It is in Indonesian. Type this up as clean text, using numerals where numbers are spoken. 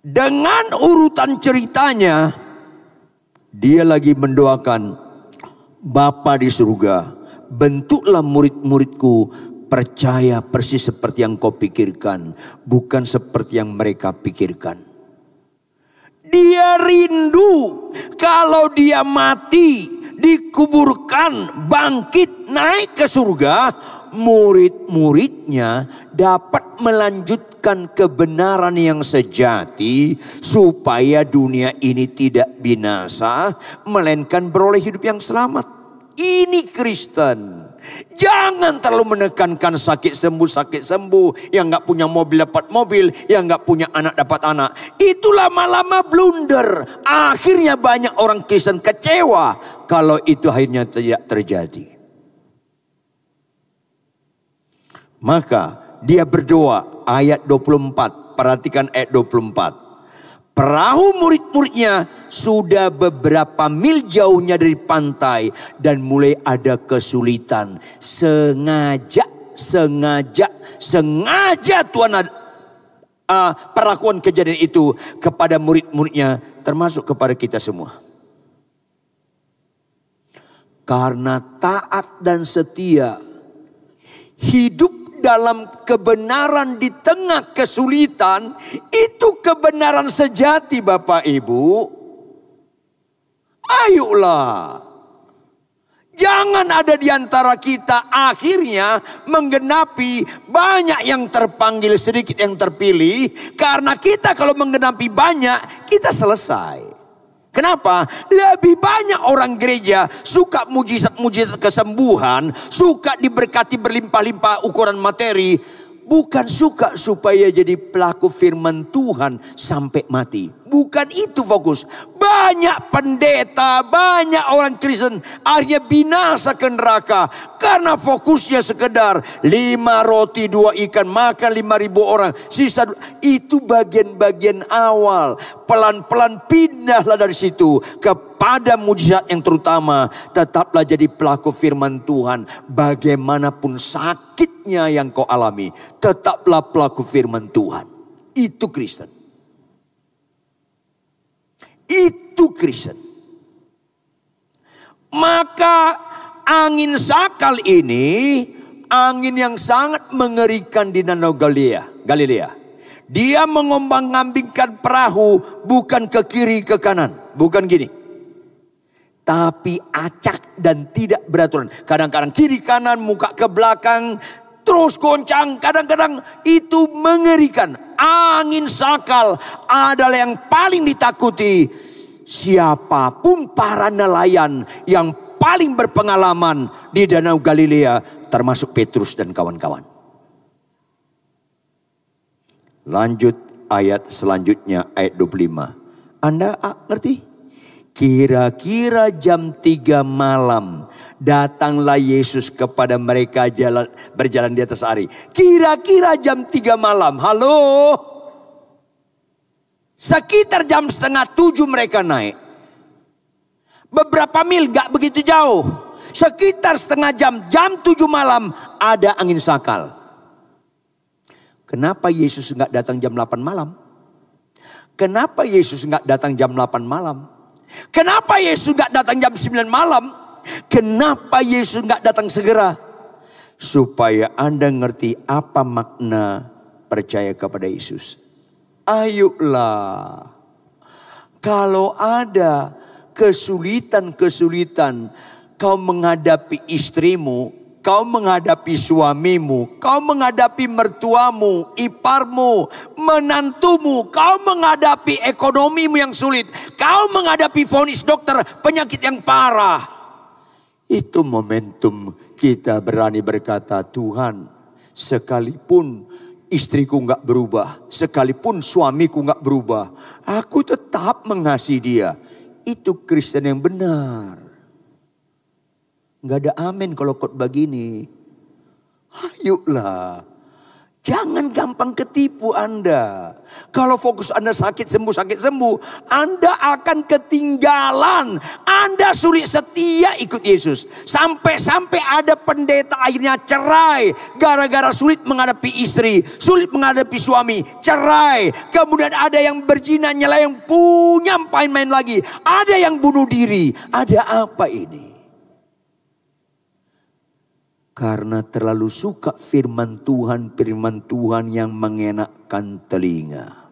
Dengan urutan ceritanya, dia lagi mendoakan, Bapa di surga, bentuklah murid-muridku percaya persis seperti yang kau pikirkan, bukan seperti yang mereka pikirkan. Dia rindu kalau dia mati, dikuburkan, bangkit, naik ke surga, murid-muridnya dapat melanjutkan kebenaran yang sejati supaya dunia ini tidak binasa, melainkan beroleh hidup yang selamat. Ini Kristen. Jangan terlalu menekankan sakit sembuh, yang gak punya mobil dapat mobil, yang gak punya anak dapat anak. Itu lama-lama blunder. Akhirnya banyak orang Kristen kecewa kalau itu akhirnya tidak terjadi. Maka dia berdoa, ayat 24, perhatikan ayat 24. Perahu murid-muridnya sudah beberapa mil jauhnya dari pantai dan mulai ada kesulitan. Sengaja Tuhan perlakuan kejadian itu kepada murid-muridnya, termasuk kepada kita semua. Karena taat dan setia, hidup dalam kebenaran di tengah kesulitan, itu kebenaran sejati Bapak Ibu. Ayolah. Jangan ada di antara kita akhirnya menggenapi banyak yang terpanggil, sedikit yang terpilih. Karena kita kalau menggenapi banyak, kita selesai. Kenapa? Lebih banyak orang gereja suka mujizat-mujizat kesembuhan, suka diberkati berlimpah-limpah ukuran materi, bukan suka supaya jadi pelaku firman Tuhan sampai mati. Bukan itu fokus. Banyak pendeta, banyak orang Kristen akhirnya binasa ke neraka karena fokusnya sekedar 5 roti 2 ikan makan 5.000 orang. Sisa itu bagian-bagian awal. Pelan-pelan pindahlah dari situ kepada mujizat yang terutama. Tetaplah jadi pelaku firman Tuhan. Bagaimanapun sakitnya yang kau alami, tetaplah pelaku firman Tuhan. Itu Kristen. Itu Kristen. Maka angin sakal ini angin yang sangat mengerikan di Danau Galilea. Dia mengombang-ambingkan perahu bukan ke kiri ke kanan, bukan gini. Tapi acak dan tidak beraturan. Kadang-kadang kiri kanan, muka ke belakang, terus goncang. Kadang-kadang itu mengerikan. Angin sakal adalah yang paling ditakuti. Siapapun para nelayan yang paling berpengalaman di Danau Galilea, termasuk Petrus dan kawan-kawan. Lanjut ayat selanjutnya, ayat 25. Anda ngerti? Kira-kira jam 3 malam datanglah Yesus kepada mereka berjalan di atas air. Kira-kira jam 3 malam. Halo? Sekitar jam 6:30 mereka naik. Beberapa mil, gak begitu jauh. Sekitar setengah jam, jam 7 malam ada angin sakal. Kenapa Yesus gak datang jam 8 malam? Kenapa Yesus gak datang jam 8 malam? Kenapa Yesus gak datang jam 9 malam? Kenapa Yesus gak datang segera? Supaya Anda ngerti apa makna percaya kepada Yesus. Ayolah. Kalau ada kesulitan-kesulitan, kau menghadapi istrimu, kau menghadapi suamimu, kau menghadapi mertuamu, iparmu, menantumu, kau menghadapi ekonomimu yang sulit, kau menghadapi vonis dokter penyakit yang parah. Itu momentum kita berani berkata, Tuhan, sekalipun istriku gak berubah, sekalipun suamiku gak berubah, aku tetap mengasihi dia. Itu Kristen yang benar. Gak ada amin kalau khotbah begini. Ayolah. Jangan gampang ketipu Anda. Kalau fokus Anda sakit sembuh, Anda akan ketinggalan. Anda sulit setia ikut Yesus. Sampai-sampai ada pendeta akhirnya cerai. Gara-gara sulit menghadapi istri, sulit menghadapi suami, cerai. Kemudian ada yang berzina, nyeleweng, punya main-main lagi. Ada yang bunuh diri. Ada apa ini? Karena terlalu suka firman Tuhan yang mengenakkan telinga.